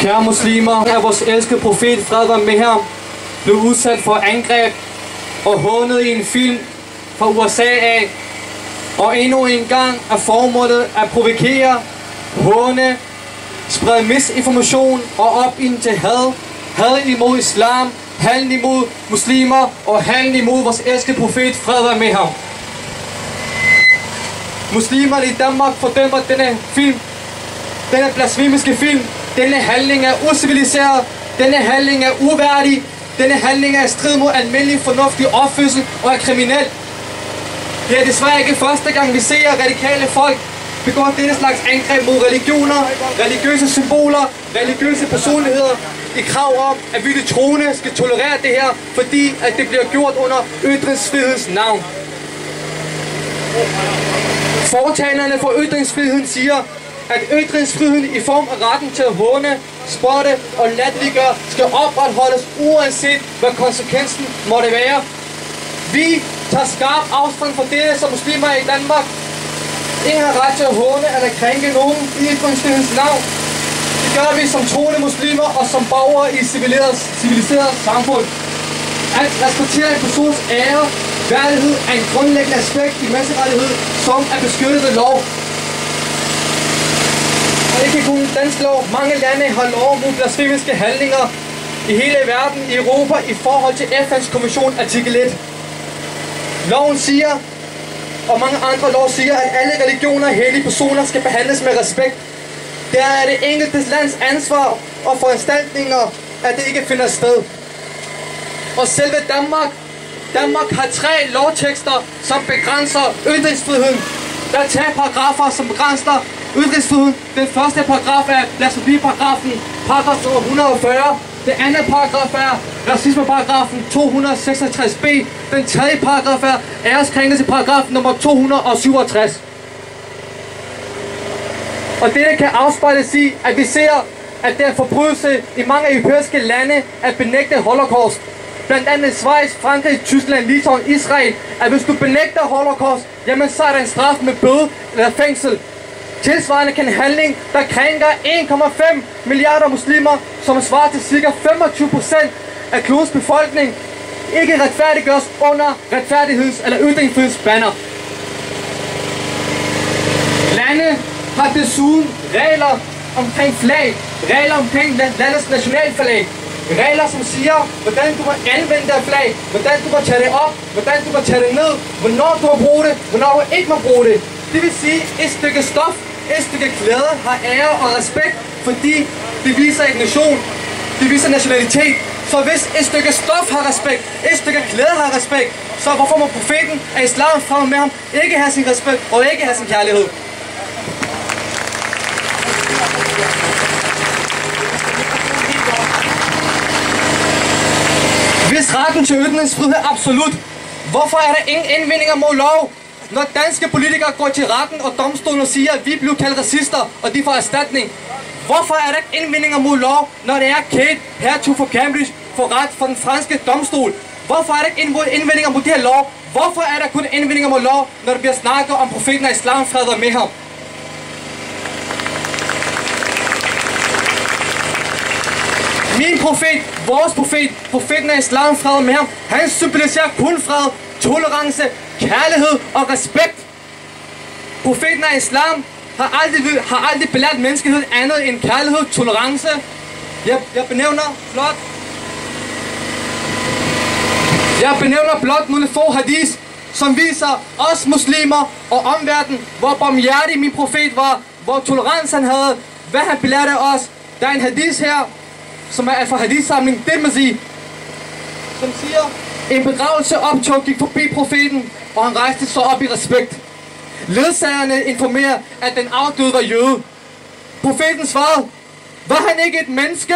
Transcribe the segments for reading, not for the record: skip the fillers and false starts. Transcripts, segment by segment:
Kære muslimer, er vores elskede profet, fred være med ham, blev udsat for angreb og hånet i en film fra USA af. Og endnu en gang er formålet at provokere, håne, sprede misinformation og opildne til had. Had imod islam, handel imod muslimer og handel imod vores elskede profet, fred være med ham. Muslimerne i Danmark fordømmer denne film, denne blasfemiske film. Denne handling er uciviliseret, denne handling er uværdig, denne handling er i strid mod almindelig fornuftig opførsel og er kriminel. Det er desværre ikke første gang, vi ser radikale folk begå denne slags angreb mod religioner, religiøse symboler, religiøse personligheder i krav om, at vi de troende skal tolerere det her, fordi at det bliver gjort under ytringsfrihedens navn. Fortalerne for ytringsfriheden siger, at ytringsfriheden i form af retten til at håne, spotte og latterliggøre skal opretholdes uanset hvad konsekvensen måtte være. Vi tager skarp afstand fra det som muslimer i Danmark. Ingen har ret til at håne eller krænke nogen i ytringsfrihedens navn. Det gør vi som troende muslimer og som borgere i civiliseret samfund. At respektere en persons ære, værdighed er en grundlæggende aspekt i menneskerettighed, som er beskyttet ved lov. Og ikke kun dansk lov. Mange lande har lov mod blasfemiske handlinger i hele verden, i Europa, i forhold til FN's konvention artikel 1. Loven siger, og mange andre lov siger, at alle religioner og hellige personer skal behandles med respekt. Det er det enkelte lands ansvar og foranstaltninger, at det ikke finder sted. Og selve Danmark har 3 lovtekster, som begrænser ytringsfriheden. Der er 3 paragrafer, som begrænser ytringsfriheden. Den første paragraf er blasfemiparagrafen, paragraf 140. Den anden paragraf er racismeparagrafen 266b. Den tredje paragraf er æreskrænkelsesparagraf nummer 267. Og det kan afspejles i, at vi ser, at det er forbrydelse i mange europæiske lande at benægte holocaust. Blandt andet Schweiz, Frankrig, Tyskland, Litauen, Israel, at hvis du benægter holocaust, jamen så er der en straf med bøde eller fængsel. Tilsvarende kan en handling, der krænker 1,5 milliarder muslimer, som svarer til ca. 25% af klodens befolkning, ikke retfærdiggøres under retfærdigheds- eller ytringsfriheds banner. Lande har desuden regler omkring flag, regler omkring landets nationalflag, regler som siger, hvordan du må anvende det flag, hvordan du må tage det op, hvordan du må tage det ned, hvornår du må bruge det, hvornår du ikke må bruge det. Det vil sige, et stykke stof, et stykke klæde har ære og respekt, fordi det viser en nation, det viser nationalitet. Så hvis et stykke stof har respekt, et stykke klæde har respekt, så hvorfor må profeten af islam frem med ham ikke have sin respekt og ikke have sin kærlighed? Hvis retten til ytringsfrihed er absolut, hvorfor er der ingen indvendinger mod lov? Når danske politikere går til retten og domstolen og siger, at vi blev kaldt racister, og de får erstatning. Hvorfor er der ikke indvendinger mod lov, når det er Kate Hertug for Cambridge får ret for den franske domstol? Hvorfor er der ikke indvendinger mod det her lov? Hvorfor er der kun indvendinger mod lov, når der bliver snakket om profeten af islam, fred være med ham? Min profet, vores profet, profeten af islam, fred med ham, han symboliserer kun fred, tolerance, kærlighed og respekt. Profeten af islam har aldrig belært menneskeheden andet end kærlighed, tolerance. Jeg benævner blot nogle få hadis, som viser os muslimer og omverdenen, hvor barmhjertig min profet var, hvor tolerance han havde, hvad han belærte os. Der er en hadis her, som er fra hadissamling Tirmizi, som siger, en begravelse gik forbi profeten, og han rejste så op i respekt. Ledsagerne informerer, at den afdøde var jøde. Profeten svarede, var han ikke et menneske?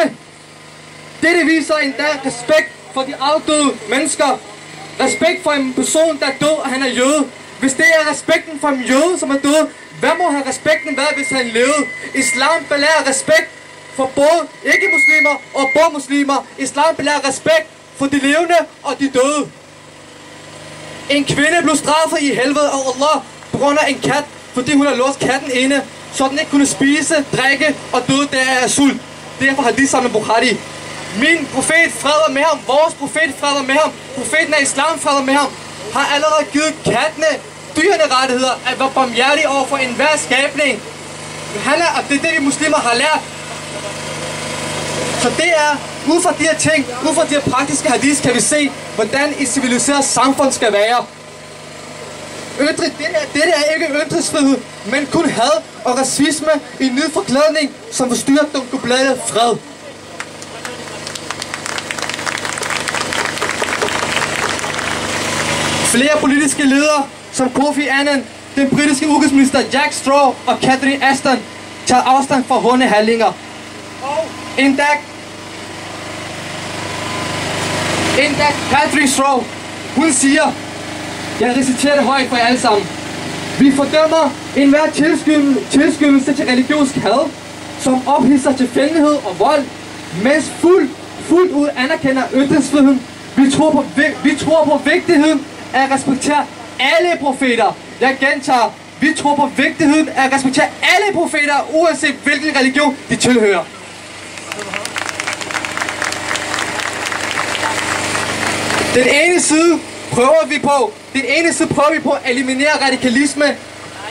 Dette viser endda respekt for de afdøde mennesker. Respekt for en person, der er død, og han er jøde. Hvis det er respekten for en jøde, som er død, hvad må have respekten været, hvis han levede? Islam belærer respekt for både ikke-muslimer og både muslimer. Islam belærer respekt for de levende og de døde. En kvinde blev straffet i helvede af Allah på grund af en kat, fordi hun havde låst katten inde, så den ikke kunne spise, drikke og døde der af sult. det er for hadith sammen med Bukhari. Min profet, fred være med ham, vores profet, fred være med ham, profeten af islam, fred være med ham, har allerede givet kattene, dyrene rettigheder, at være barmhjertig over for enhver skabning. Og det er det, vi muslimer har lært. Så det er, ud fra de her ting, ud fra de her praktiske hadith, kan vi se, hvordan et civiliseret samfund skal være. Det er ikke ytringsfrihed, men kun had og racisme i ny forklædning, som forstyrrer den globale fred. Flere politiske ledere, som Kofi Annan, den britiske udenrigsminister Jack Straw og Catherine Ashton, tager afstand fra hundehandlinger. Og endda Catherine Straw, hun siger, jeg reciterer det højt for jer alle sammen: vi fordømmer enhver tilskyndelse til religiøs had, som ophidser til fjendtlighed og vold, mens fuldt ud anerkender ytringsfriheden. Vi tror på vigtigheden af at respektere alle profeter. Jeg gentager, vi tror på vigtigheden af at respektere alle profeter, uanset hvilken religion de tilhører. Den ene side prøver vi på at eliminere radikalisme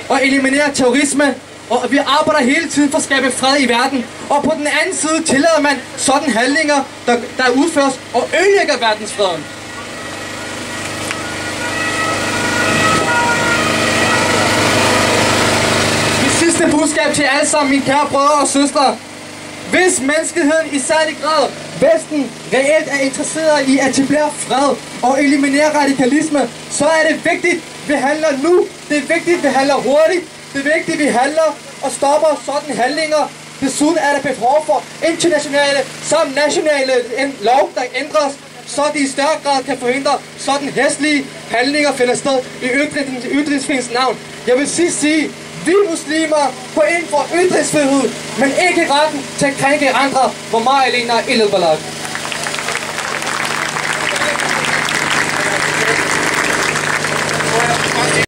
og eliminere terrorisme, og vi arbejder hele tiden for at skabe fred i verden. Og på den anden side tillader man sådan handlinger, der udføres og ødelægger verdensfreden. Mit sidste budskab til alle sammen, mine kære brødre og søstre: hvis menneskeheden i særlig grad Vesten reelt er interesseret i at etablere fred og eliminere radikalisme, så er det vigtigt, vi handler nu. Det er vigtigt, vi handler hurtigt. Det er vigtigt, vi handler og stopper sådan handlinger. Desuden er der behov for internationale samt nationale lov, der ændres, så de i større grad kan forhindre sådan hæslige handlinger finder sted i ytringsfrihedens navn. Jeg vil sige, vi muslimer går ind for ytringsfrihed, men ikke retten til at krænke andre, hvor meget alene er ildet.